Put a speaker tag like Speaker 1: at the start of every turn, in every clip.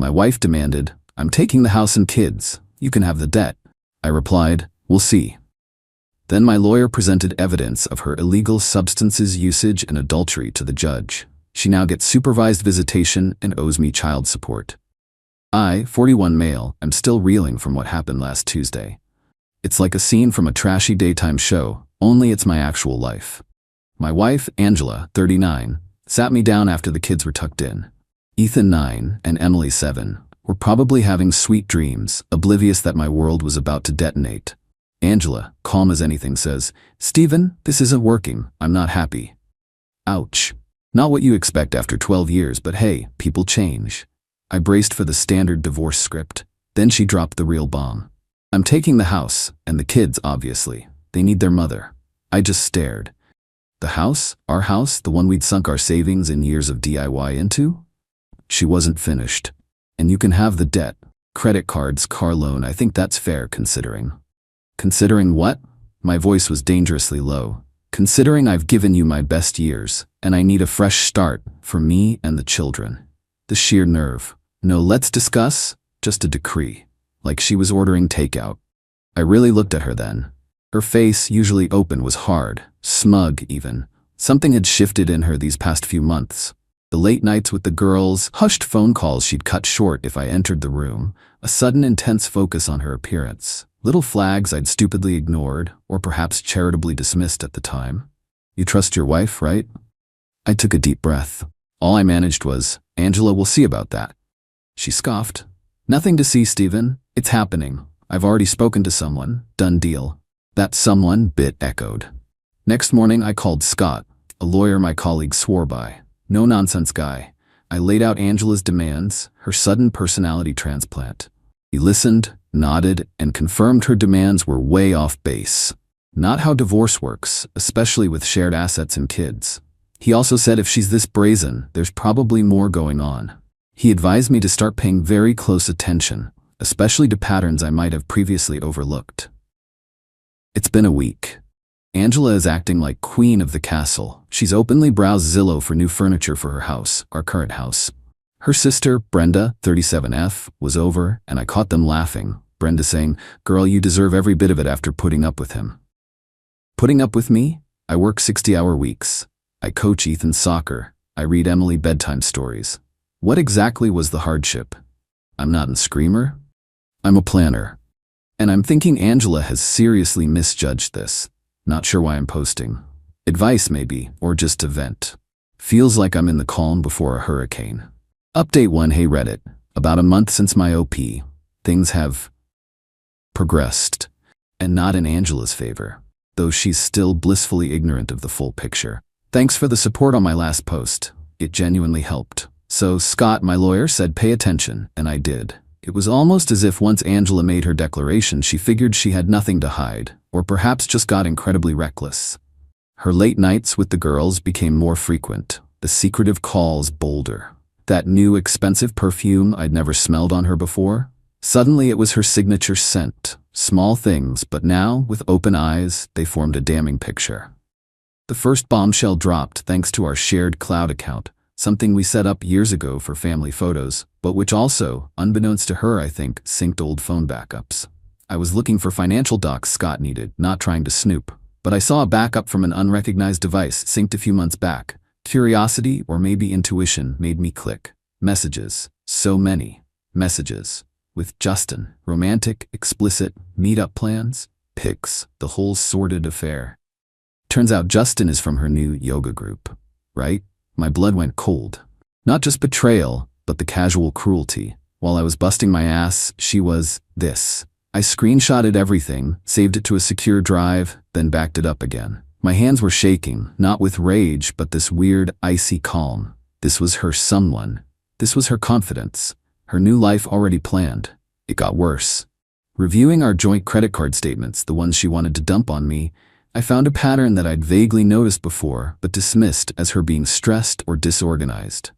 Speaker 1: My wife demanded, "I'm taking the house and kids. You can have the debt." I replied, "We'll see." Then my lawyer presented evidence of her illegal substances usage and adultery to the judge. She now gets supervised visitation and owes me child support. I, 41 male, am still reeling from what happened last Tuesday. It's like a scene from a trashy daytime show, only it's my actual life. My wife, Angela, 39, sat me down after the kids were tucked in. Ethan, 9, and Emily, 7, were probably having sweet dreams, oblivious that my world was about to detonate. Angela, calm as anything, says, "Stephen, this isn't working. I'm not happy." Ouch. Not what you expect after 12 years, but hey, people change. I braced for the standard divorce script. Then she dropped the real bomb. "I'm taking the house, and the kids, obviously. They need their mother." I just stared. The house? Our house? The one we'd sunk our savings and years of DIY into? She wasn't finished. "And you can have the debt. Credit cards, car loan, I think that's fair considering." Considering what? My voice was dangerously low. Considering I've given you my best years, and I need a fresh start for me and the children. The sheer nerve. No, let's discuss, just a decree. Like she was ordering takeout. I really looked at her then. Her face, usually open, was hard, smug even. Something had shifted in her these past few months. The late nights with the girls, hushed phone calls she'd cut short if I entered the room, a sudden intense focus on her appearance. Little flags I'd stupidly ignored, or perhaps charitably dismissed at the time. "You trust your wife, right?" I took a deep breath. All I managed was, "Angela, we'll see about that." She scoffed. "Nothing to see, Stephen. It's happening. I've already spoken to someone. Done deal." That someone bit echoed. Next morning I called Scott, a lawyer my colleague swore by. No-nonsense guy. I laid out Angela's demands, her sudden personality transplant. He listened, nodded, and confirmed her demands were way off base. Not how divorce works, especially with shared assets and kids. He also said if she's this brazen, there's probably more going on. He advised me to start paying very close attention, especially to patterns I might have previously overlooked. It's been a week. Angela is acting like queen of the castle. She's openly browsed Zillow for new furniture for her house, our current house. Her sister, Brenda, 37F, was over, and I caught them laughing. Brenda saying, "Girl, you deserve every bit of it after putting up with him." Putting up with me? I work 60-hour weeks. I coach Ethan soccer. I read Emily bedtime stories. What exactly was the hardship? I'm not a screamer. I'm a planner. And I'm thinking Angela has seriously misjudged this. Not sure why I'm posting. Advice maybe, or just to vent. Feels like I'm in the calm before a hurricane. Update 1. Hey Reddit. About a month since my OP. Things have progressed. And not in Angela's favor. Though she's still blissfully ignorant of the full picture. Thanks for the support on my last post. It genuinely helped. So Scott, my lawyer, said pay attention, and I did. It was almost as if once Angela made her declaration she figured she had nothing to hide, or perhaps just got incredibly reckless. Her late nights with the girls became more frequent, the secretive calls bolder. That new expensive perfume I'd never smelled on her before? Suddenly it was her signature scent. Small things, but now, with open eyes, they formed a damning picture. The first bombshell dropped thanks to our shared cloud account, something we set up years ago for family photos, but which also, unbeknownst to her I think, synced old phone backups. I was looking for financial docs Scott needed, not trying to snoop, but I saw a backup from an unrecognized device synced a few months back. Curiosity, or maybe intuition, made me click. Messages. So many. Messages. With Justin. Romantic, explicit, meet-up plans, pics, the whole sordid affair. Turns out Justin is from her new yoga group. Right? My blood went cold. Not just betrayal, but the casual cruelty. While I was busting my ass, she was this. I screenshotted everything, saved it to a secure drive, then backed it up again. My hands were shaking, not with rage, but this weird, icy calm. This was her someone. This was her confidence. Her new life already planned. It got worse. Reviewing our joint credit card statements, the ones she wanted to dump on me, I found a pattern that I'd vaguely noticed before, but dismissed as her being stressed or disorganized.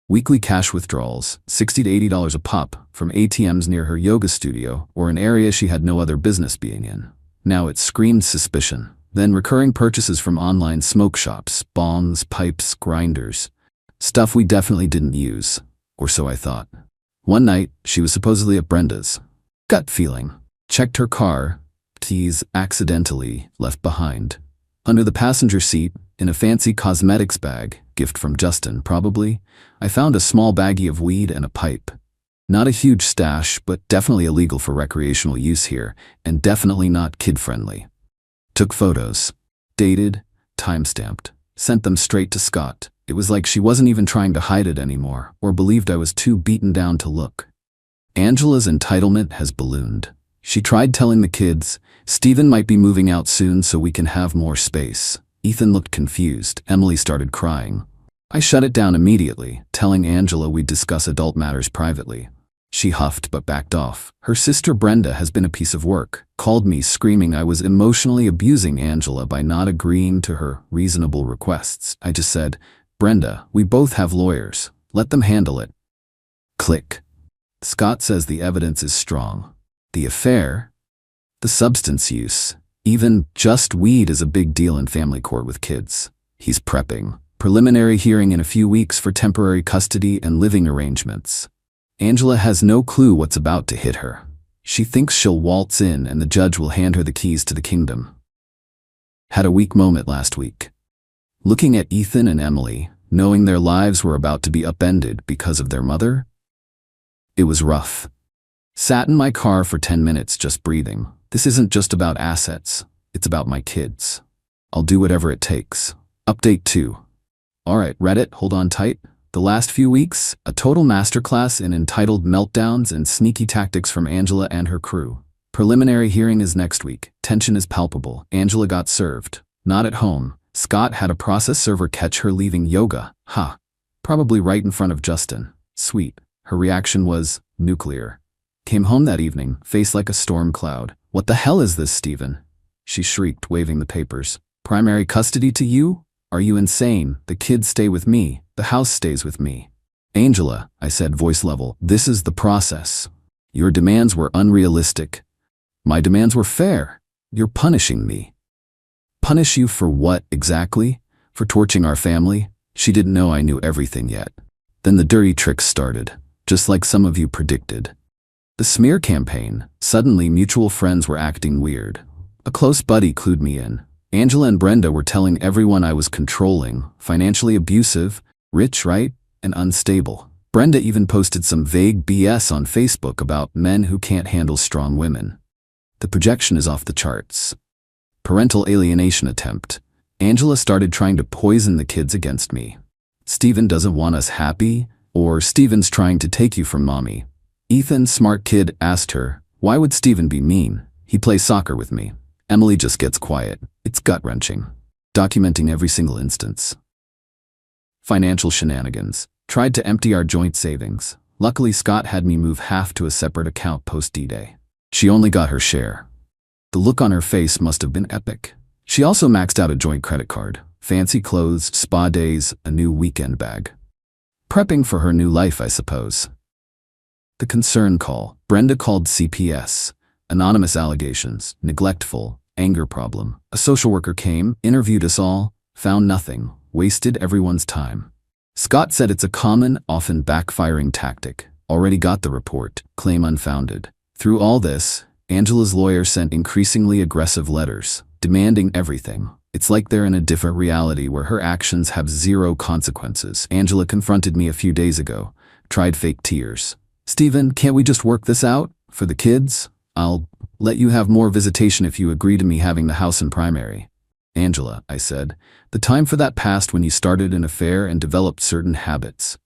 Speaker 1: Weekly cash withdrawals, $60 to $80 a pop, from ATMs near her yoga studio or an area she had no other business being in. Now it screamed suspicion. Then recurring purchases from online smoke shops, bongs, pipes, grinders. Stuff we definitely didn't use, or so I thought. One night, she was supposedly at Brenda's. Gut feeling. Checked her car. Keys accidentally left behind. Under the passenger seat, in a fancy cosmetics bag, gift from Justin probably, I found a small baggie of weed and a pipe. Not a huge stash, but definitely illegal for recreational use here, and definitely not kid-friendly. Took photos. Dated, time-stamped. Sent them straight to Scott. It was like she wasn't even trying to hide it anymore, or believed I was too beaten down to look. Angela's entitlement has ballooned. She tried telling the kids, Steven might be moving out soon so we can have more space. Ethan looked confused. Emily started crying. I shut it down immediately, telling Angela we'd discuss adult matters privately. She huffed but backed off. Her sister Brenda has been a piece of work. Called me screaming I was emotionally abusing Angela by not agreeing to her reasonable requests. I just said, Brenda, we both have lawyers. Let them handle it. Click. Scott says the evidence is strong. The affair, the substance use, even just weed is a big deal in family court with kids. He's prepping. Preliminary hearing in a few weeks for temporary custody and living arrangements. Angela has no clue what's about to hit her. She thinks she'll waltz in and the judge will hand her the keys to the kingdom. Had a weak moment last week. Looking at Ethan and Emily, knowing their lives were about to be upended because of their mother, it was rough. Sat in my car for 10 minutes just breathing. This isn't just about assets, it's about my kids. I'll do whatever it takes. Update 2. Alright, Reddit, hold on tight. The last few weeks, a total masterclass in entitled meltdowns and sneaky tactics from Angela and her crew. Preliminary hearing is next week. Tension is palpable. Angela got served. Not at home. Scott had a process server catch her leaving yoga. Probably right in front of Justin. Sweet. Her reaction was nuclear. Came home that evening, face like a storm cloud. What the hell is this, Steven? She shrieked, waving the papers. Primary custody to you? Are you insane? The kids stay with me. The house stays with me. Angela, I said, voice level, this is the process. Your demands were unrealistic. My demands were fair. You're punishing me. Punish you for what, exactly? For torching our family? She didn't know I knew everything yet. Then the dirty tricks started, just like some of you predicted. The smear campaign. Suddenly, mutual friends were acting weird. A close buddy clued me in. Angela and Brenda were telling everyone I was controlling, financially abusive, rich, right, and unstable. Brenda even posted some vague BS on Facebook about men who can't handle strong women. The projection is off the charts. Parental alienation attempt. Angela started trying to poison the kids against me. Steven doesn't want us happy, or Steven's trying to take you from mommy. Ethan, smart kid, asked her, why would Steven be mean? He plays soccer with me. Emily just gets quiet. It's gut-wrenching. Documenting every single instance. Financial shenanigans. Tried to empty our joint savings. Luckily, Scott had me move half to a separate account post-D-Day. She only got her share. The look on her face must have been epic. She also maxed out a joint credit card. Fancy clothes, spa days, a new weekend bag. Prepping for her new life, I suppose. The concern call. Brenda called CPS. Anonymous allegations, neglectful, anger problem. A social worker came, interviewed us all, found nothing, wasted everyone's time. Scott said it's a common, often backfiring tactic. Already got the report, claim unfounded. Through all this, Angela's lawyer sent increasingly aggressive letters, demanding everything. It's like they're in a different reality where her actions have zero consequences. Angela confronted me a few days ago, tried fake tears. Steven, can't we just work this out? For the kids? I'll let you have more visitation if you agree to me having the house in primary. Angela, I said, the time for that passed when you started an affair and developed certain habits.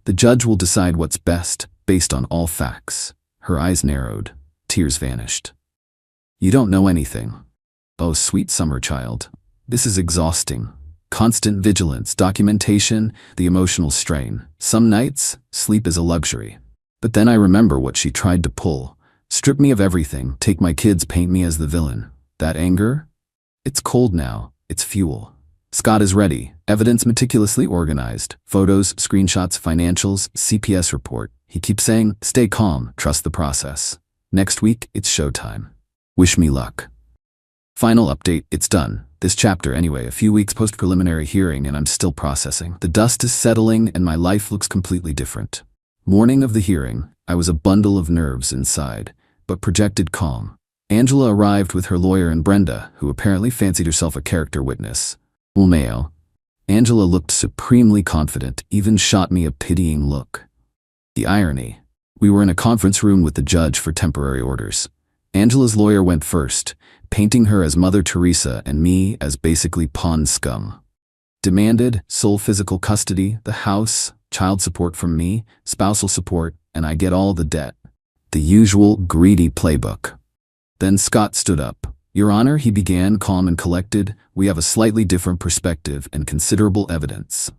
Speaker 1: The judge will decide what's best, based on all facts. Her eyes narrowed. Tears vanished. You don't know anything. Oh, sweet summer child. This is exhausting. Constant vigilance, documentation, the emotional strain. Some nights, sleep is a luxury. But then I remember what she tried to pull. Strip me of everything, take my kids, paint me as the villain. That anger? It's cold now. It's fuel. Scott is ready. Evidence meticulously organized. Photos, screenshots, financials, CPS report. He keeps saying, stay calm, trust the process. Next week, it's showtime. Wish me luck. Final update, it's done. This chapter anyway, a few weeks post-preliminary hearing and I'm still processing. The dust is settling and my life looks completely different. Morning of the hearing, I was a bundle of nerves inside, but projected calm. Angela arrived with her lawyer and Brenda, who apparently fancied herself a character witness. Ulmeo. Angela looked supremely confident, even shot me a pitying look. The irony. We were in a conference room with the judge for temporary orders. Angela's lawyer went first, painting her as Mother Teresa and me as basically pawn scum. Demanded sole physical custody, the house, child support from me, spousal support, and I get all the debt. The usual greedy playbook. Then Scott stood up. Your Honor, he began, calm and collected, we have a slightly different perspective and considerable evidence.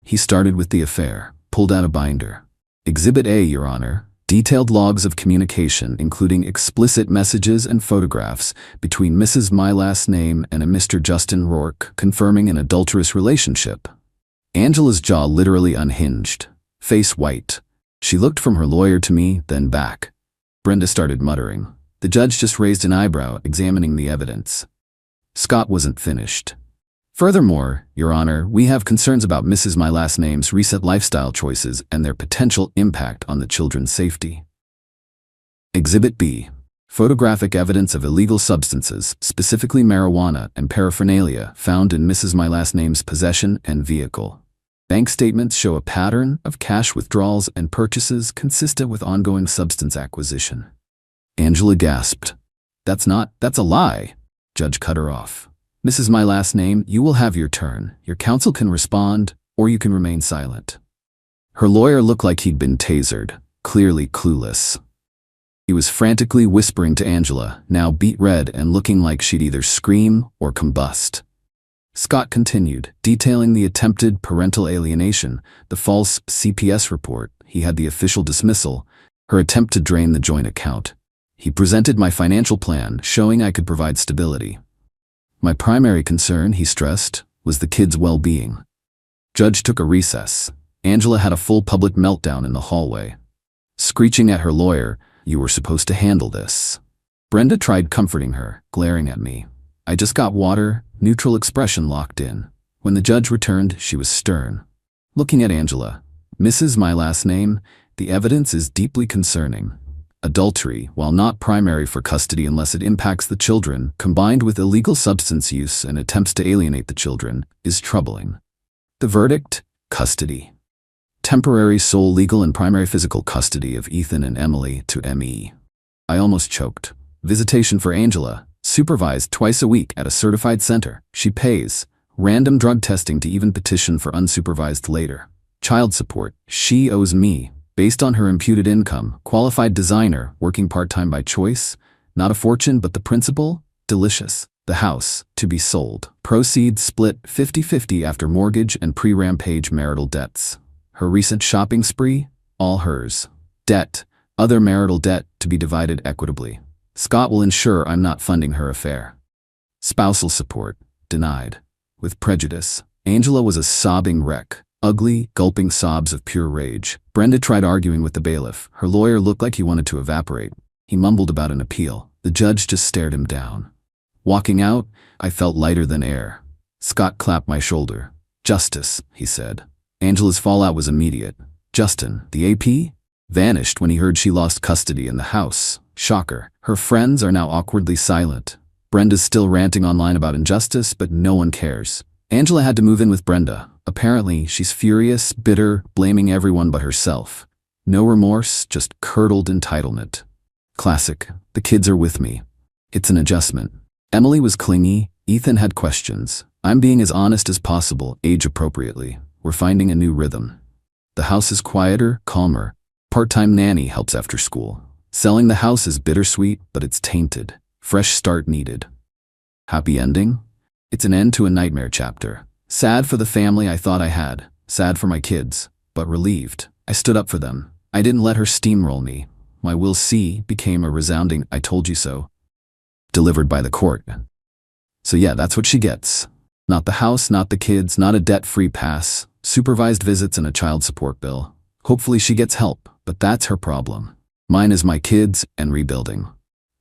Speaker 1: He started with the affair, pulled out a binder. Exhibit A, Your Honor, detailed logs of communication including explicit messages and photographs between Mrs. My Last Name and a Mr. Justin Rourke confirming an adulterous relationship. Angela's jaw literally unhinged, face white. She looked from her lawyer to me, then back. Brenda started muttering. The judge just raised an eyebrow, examining the evidence. Scott wasn't finished. Furthermore, Your Honor, we have concerns about Mrs. My Last Name's recent lifestyle choices and their potential impact on the children's safety. Exhibit B. Photographic evidence of illegal substances, specifically marijuana and paraphernalia, found in Mrs. My Last Name's possession and vehicle. Bank statements show a pattern of cash withdrawals and purchases consistent with ongoing substance acquisition. Angela gasped. That's a lie. Judge cut her off. Mrs. My Last Name, you will have your turn. Your counsel can respond, or you can remain silent. Her lawyer looked like he'd been tasered, clearly clueless. He was frantically whispering to Angela, now beet red and looking like she'd either scream or combust. Scott continued, detailing the attempted parental alienation, the false CPS report, he had the official dismissal, her attempt to drain the joint account. He presented my financial plan, showing I could provide stability. My primary concern, he stressed, was the kids' well-being. Judge took a recess. Angela had a full public meltdown in the hallway. Screeching at her lawyer, you were supposed to handle this. Brenda tried comforting her, glaring at me. I just got water, neutral expression locked in. When the judge returned, she was stern. Looking at Angela, Mrs. My Last Name, the evidence is deeply concerning. Adultery, while not primary for custody unless it impacts the children, combined with illegal substance use and attempts to alienate the children, is troubling. The verdict? Custody. Temporary sole legal and primary physical custody of Ethan and Emily to M.E. I almost choked. Visitation for Angela, supervised twice a week at a certified center. She pays. Random drug testing to even petition for unsupervised later. Child support. She owes me. Based on her imputed income, qualified designer, working part-time by choice, not a fortune but the principal, delicious. The house, to be sold. Proceeds split 50-50 after mortgage and pre-rampage marital debts. Her recent shopping spree, all hers. Debt, other marital debt to be divided equitably. Scott will ensure I'm not funding her affair. Spousal support, denied. With prejudice, Angela was a sobbing wreck. Ugly, gulping sobs of pure rage. Brenda tried arguing with the bailiff. Her lawyer looked like he wanted to evaporate. He mumbled about an appeal. The judge just stared him down. Walking out, I felt lighter than air. Scott clapped my shoulder. Justice, he said. Angela's fallout was immediate. Justin, the AP, vanished when he heard she lost custody in the house. Shocker. Her friends are now awkwardly silent. Brenda's still ranting online about injustice, but no one cares. Angela had to move in with Brenda. Apparently, she's furious, bitter, blaming everyone but herself. No remorse, just curdled entitlement. Classic. The kids are with me. It's an adjustment. Emily was clingy. Ethan had questions. I'm being as honest as possible, age appropriately. We're finding a new rhythm. The house is quieter, calmer. Part-time nanny helps after school. Selling the house is bittersweet, but it's tainted. Fresh start needed. Happy ending? It's an end to a nightmare chapter. Sad for the family I thought I had. Sad for my kids, but relieved. I stood up for them. I didn't let her steamroll me. My "we'll see" became a resounding "I told you so," delivered by the court. So yeah, that's what she gets. Not the house, not the kids, not a debt-free pass, supervised visits and a child support bill. Hopefully she gets help, but that's her problem. Mine is my kids and rebuilding.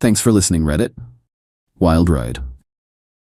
Speaker 1: Thanks for listening, Reddit. Wild ride.